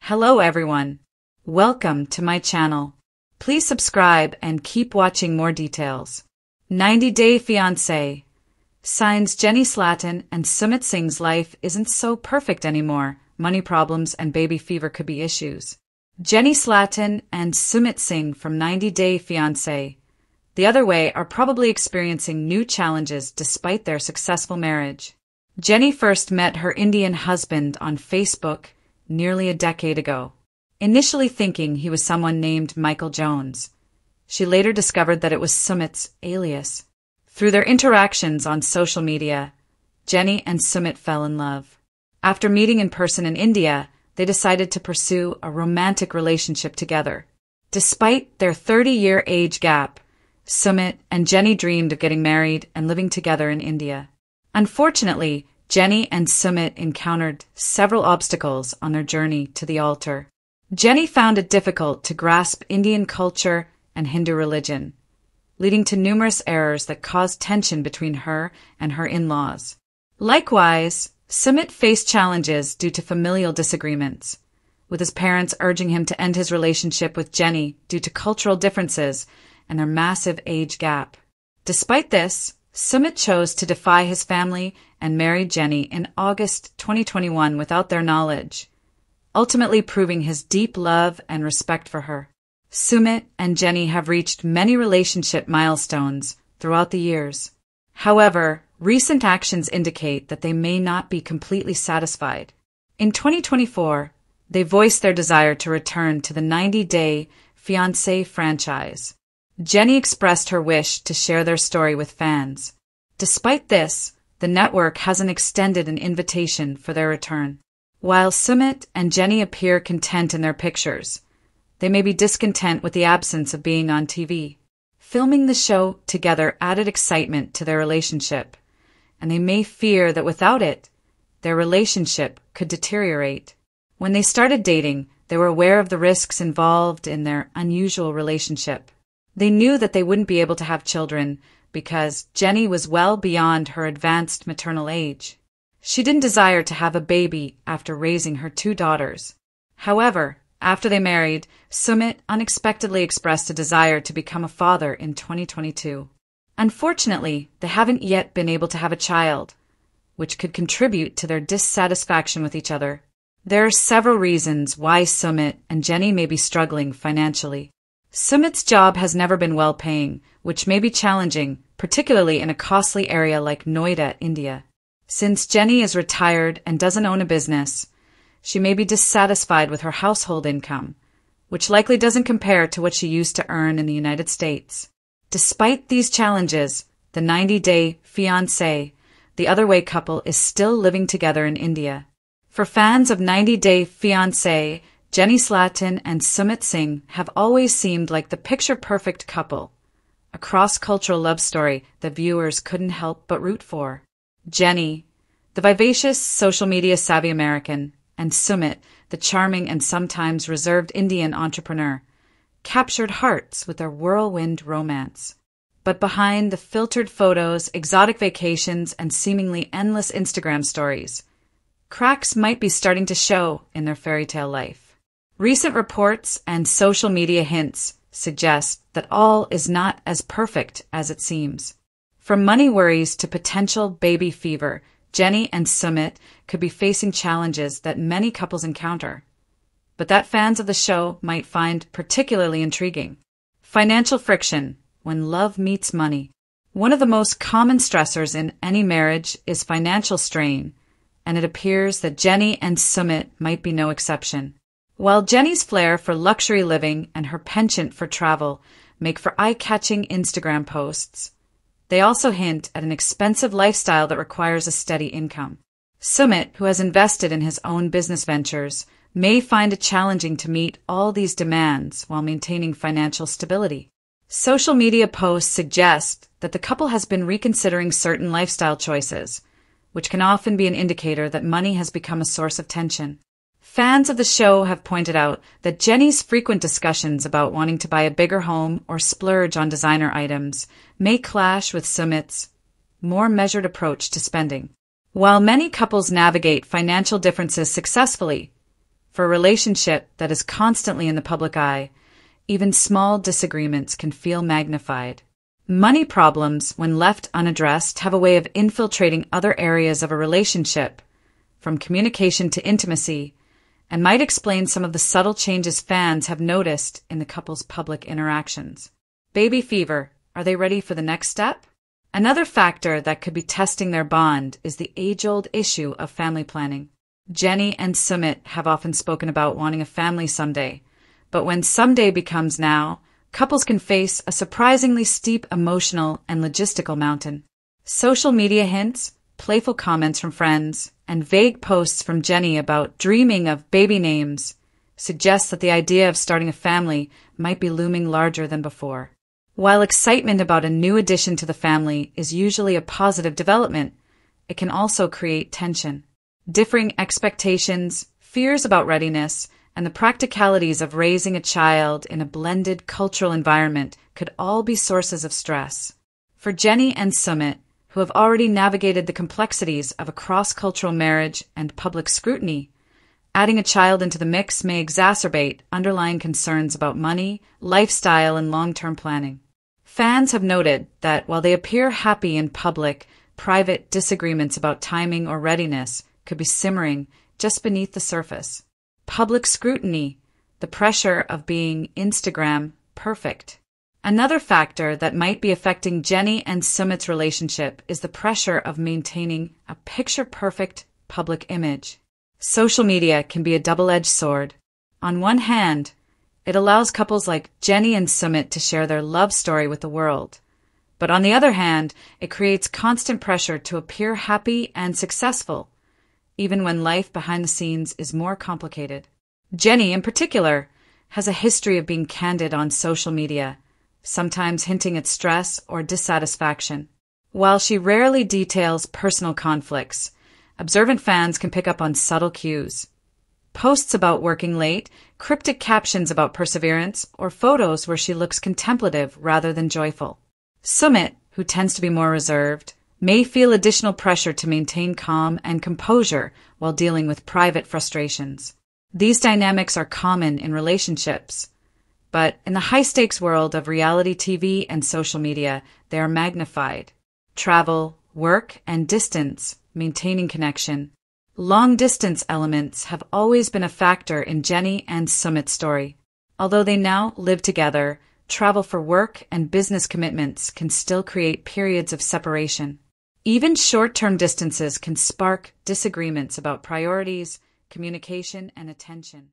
Hello everyone. Welcome to my channel. Please subscribe and keep watching more details. 90-Day Fiancé. Signs Jenny Slatten and Sumit Singh's life isn't so perfect anymore. Money problems and baby fever could be issues. Jenny Slatten and Sumit Singh from 90-Day Fiancé. The other way are probably experiencing new challenges despite their successful marriage. Jenny first met her Indian husband on Facebook nearly a decade ago, initially thinking he was someone named Michael Jones. She later discovered that it was Sumit's alias. Through their interactions on social media, Jenny and Sumit fell in love. After meeting in person in India, they decided to pursue a romantic relationship together. Despite their 30-year age gap, Sumit and Jenny dreamed of getting married and living together in India. Unfortunately, Jenny and Sumit encountered several obstacles on their journey to the altar. Jenny found it difficult to grasp Indian culture and Hindu religion, leading to numerous errors that caused tension between her and her in-laws. Likewise, Sumit faced challenges due to familial disagreements, with his parents urging him to end his relationship with Jenny due to cultural differences and their massive age gap. Despite this, Sumit chose to defy his family and married Jenny in August 2021 without their knowledge, ultimately proving his deep love and respect for her. Sumit and Jenny have reached many relationship milestones throughout the years. However, recent actions indicate that they may not be completely satisfied. In 2024, they voiced their desire to return to the 90-Day Fiancé franchise. Jenny expressed her wish to share their story with fans. Despite this, the network hasn't extended an invitation for their return. While Sumit and Jenny appear content in their pictures, they may be discontent with the absence of being on TV. Filming the show together added excitement to their relationship, and they may fear that without it, their relationship could deteriorate. When they started dating, they were aware of the risks involved in their unusual relationship. They knew that they wouldn't be able to have children because Jenny was well beyond her advanced maternal age. She didn't desire to have a baby after raising her 2 daughters. However, after they married, Sumit unexpectedly expressed a desire to become a father in 2022. Unfortunately, they haven't yet been able to have a child, which could contribute to their dissatisfaction with each other. There are several reasons why Sumit and Jenny may be struggling financially. Sumit's job has never been well-paying, which may be challenging, particularly in a costly area like Noida, India. Since Jenny is retired and doesn't own a business, she may be dissatisfied with her household income, which likely doesn't compare to what she used to earn in the United States. Despite these challenges, the 90-Day Fiancé, the other way couple, is still living together in India. For fans of 90-Day Fiancé, Jenny Slatten and Sumit Singh have always seemed like the picture-perfect couple, a cross-cultural love story that viewers couldn't help but root for. Jenny, the vivacious social media-savvy American, and Sumit, the charming and sometimes reserved Indian entrepreneur, captured hearts with their whirlwind romance. But behind the filtered photos, exotic vacations, and seemingly endless Instagram stories, cracks might be starting to show in their fairy tale life. Recent reports and social media hints suggest that all is not as perfect as it seems. From money worries to potential baby fever, Jenny and Sumit could be facing challenges that many couples encounter, but that fans of the show might find particularly intriguing. Financial friction when love meets money. One of the most common stressors in any marriage is financial strain, and it appears that Jenny and Sumit might be no exception. While Jenny's flair for luxury living and her penchant for travel make for eye-catching Instagram posts, they also hint at an expensive lifestyle that requires a steady income. Sumit, who has invested in his own business ventures, may find it challenging to meet all these demands while maintaining financial stability. Social media posts suggest that the couple has been reconsidering certain lifestyle choices, which can often be an indicator that money has become a source of tension. Fans of the show have pointed out that Jenny's frequent discussions about wanting to buy a bigger home or splurge on designer items may clash with Sumit's more measured approach to spending. While many couples navigate financial differences successfully, For a relationship that is constantly in the public eye, even small disagreements can feel magnified. Money problems, when left unaddressed, have a way of infiltrating other areas of a relationship, from communication to intimacy, and might explain some of the subtle changes fans have noticed in the couple's public interactions. Baby fever. Are they ready for the next step? Another factor that could be testing their bond is the age-old issue of family planning. Jenny and Sumit have often spoken about wanting a family someday, but when someday becomes now, couples can face a surprisingly steep emotional and logistical mountain. Social media hints, playful comments from friends, and vague posts from Jenny about dreaming of baby names suggest that the idea of starting a family might be looming larger than before. While excitement about a new addition to the family is usually a positive development, it can also create tension. Differing expectations, fears about readiness, and the practicalities of raising a child in a blended cultural environment could all be sources of stress. For Jenny and Sumit, who have already navigated the complexities of a cross-cultural marriage and public scrutiny, adding a child into the mix may exacerbate underlying concerns about money, lifestyle, and long-term planning. Fans have noted that while they appear happy in public, private disagreements about timing or readiness could be simmering just beneath the surface. Public scrutiny, the pressure of being Instagram perfect. Another factor that might be affecting Jenny and Sumit's relationship is the pressure of maintaining a picture-perfect public image. Social media can be a double-edged sword. On one hand, it allows couples like Jenny and Sumit to share their love story with the world. But on the other hand, it creates constant pressure to appear happy and successful, even when life behind the scenes is more complicated. Jenny, in particular, has a history of being candid on social media, sometimes hinting at stress or dissatisfaction. While she rarely details personal conflicts, observant fans can pick up on subtle cues. Posts about working late, cryptic captions about perseverance, or photos where she looks contemplative rather than joyful. Sumit, who tends to be more reserved, may feel additional pressure to maintain calm and composure while dealing with private frustrations. These dynamics are common in relationships, but in the high-stakes world of reality TV and social media, they are magnified. Travel, work, and distance, maintaining connection. Long-distance elements have always been a factor in Jenny and Sumit's story. Although they now live together, travel for work and business commitments can still create periods of separation. Even short-term distances can spark disagreements about priorities, communication, and attention.